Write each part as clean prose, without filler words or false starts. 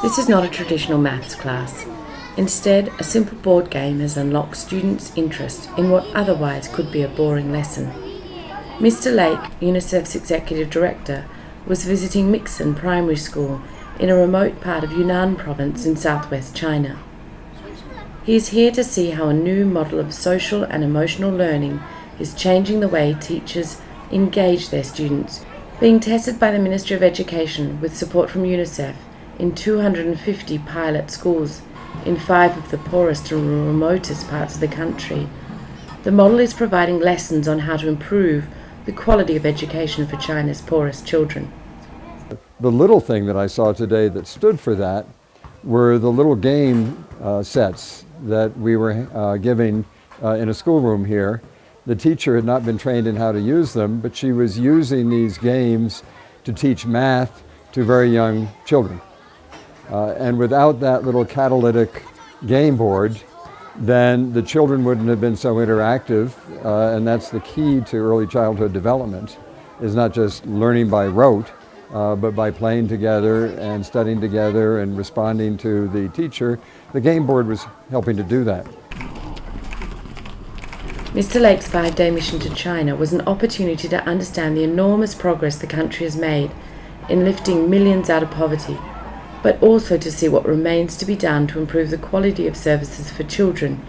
This is not a traditional maths class. Instead, a simple board game has unlocked students' interest in what otherwise could be a boring lesson. Mr. Lake, UNICEF's Executive Director, was visiting Mixin Primary School in a remote part of Yunnan Province in southwest China. He is here to see how a new model of social and emotional learning is changing the way teachers engage their students, being tested by the Ministry of Education with support from UNICEF in 250 pilot schools in 5 of the poorest and remotest parts of the country. The model is providing lessons on how to improve the quality of education for China's poorest children. The little thing that I saw today that stood for that were the little game sets that we were giving in a schoolroom here. The teacher had not been trained in how to use them, but she was using these games to teach math to very young children. And without that little catalytic game board, then the children wouldn't have been so interactive, and that's the key to early childhood development, is not just learning by rote, but by playing together and studying together and responding to the teacher. The game board was helping to do that. Mr. Lake's 5-day mission to China was an opportunity to understand the enormous progress the country has made in lifting millions out of poverty, but also to see what remains to be done to improve the quality of services for children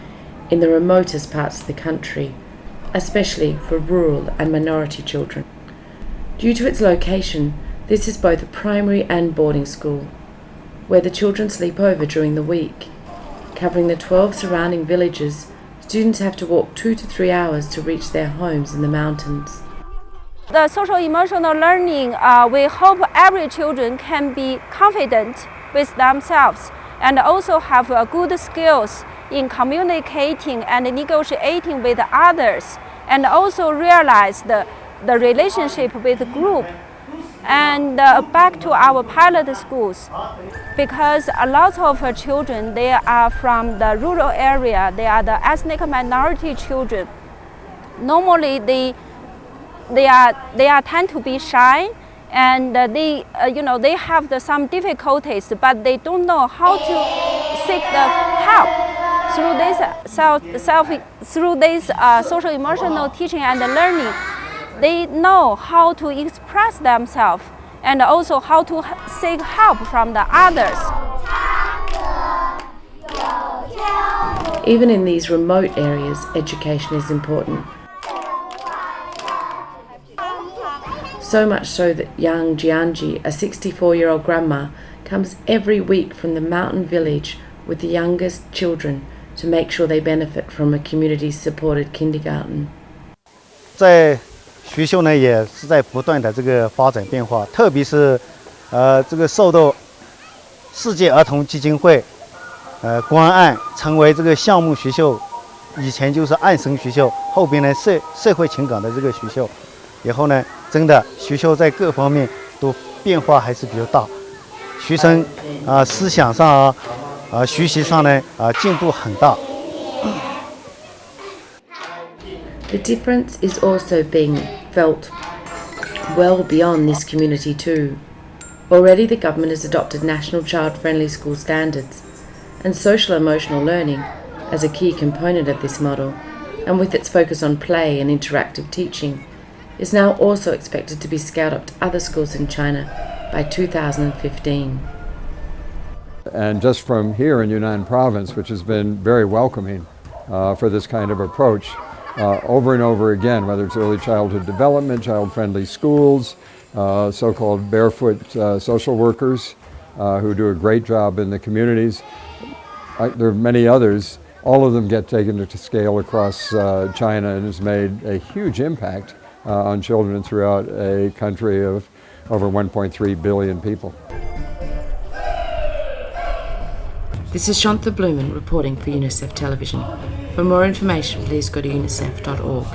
in the remotest parts of the country, especially for rural and minority children. Due to its location, this is both a primary and boarding school, where the children sleep over during the week. Covering the 12 surrounding villages, students have to walk 2 to 3 hours to reach their homes in the mountains. The social emotional learning, we hope every children can be confident with themselves and also have good skills in communicating and negotiating with others, and also realize the relationship with the group. And back to our pilot schools, because a lot of children, they are from the rural area, they are the ethnic minority children. Normally they tend to be shy, and they have some difficulties, but they don't know how to seek the help. Through this social emotional teaching and learning, they know how to express themselves and also how to seek help from the others. Even in these remote areas, education is important. So much so that young Jianji, a 64-year-old grandma, comes every week from the mountain village with the youngest children to make sure they benefit from a community-supported kindergarten. 在学校呢也是在不断的这个发展变化，特别是这个受到世界儿童基金会关爱，成为这个项目学校，以前就是暗生学校，后边呢社会情感的这个学校，以后呢真的学校在各方面都变化还是比较大，学生思想上学习上呢进步很大。 The difference is also being felt well beyond this community too. Already the government has adopted national child-friendly school standards, and social emotional learning as a key component of this model, and with its focus on play and interactive teaching, is now also expected to be scaled up to other schools in China by 2015. And just from here in Yunnan Province, which has been very welcoming for this kind of approach, over and over again, whether it's early childhood development, child-friendly schools, so-called barefoot social workers who do a great job in the communities. There are many others. All of them get taken to scale across China and has made a huge impact on children throughout a country of over 1.3 billion people. This is Shantha Blumen reporting for UNICEF Television. For more information, please go to unicef.org.